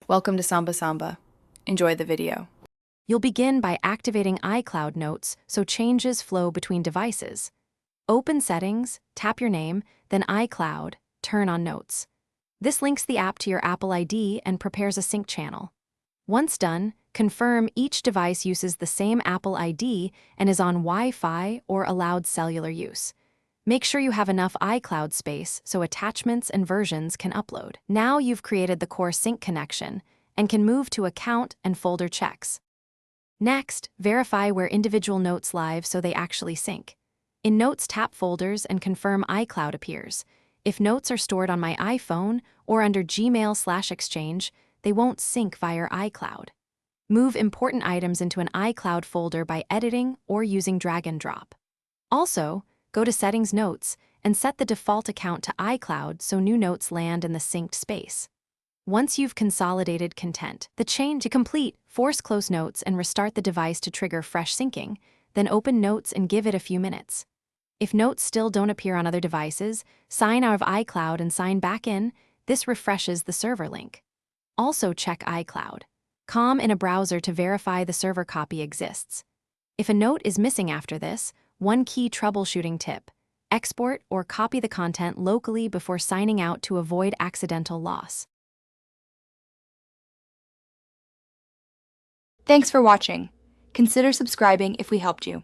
Welcome to Samba Samba. Enjoy the video. You'll begin by activating iCloud Notes so changes flow between devices. Open Settings, tap your name, then iCloud, turn on Notes. This links the app to your Apple ID and prepares a sync channel. Once done, confirm each device uses the same Apple ID and is on Wi-Fi or allowed cellular use. Make sure you have enough iCloud space so attachments and versions can upload. Now you've created the core sync connection and can move to account and folder checks. Next, verify where individual notes live so they actually sync. In Notes, tap Folders and confirm iCloud appears. If notes are stored on my iPhone or under Gmail/Exchange, they won't sync via iCloud. Move important items into an iCloud folder by editing or using drag and drop. Also, go to Settings Notes and set the default account to iCloud so new notes land in the synced space. Once you've consolidated content, the change to complete, force close Notes and restart the device to trigger fresh syncing, then open Notes and give it a few minutes. If notes still don't appear on other devices, sign out of iCloud and sign back in. This refreshes the server link. Also check iCloud.com in a browser to verify the server copy exists. If a note is missing after this, one key troubleshooting tip: export or copy the content locally before signing out to avoid accidental loss. Thanks for watching. Consider subscribing if we helped you.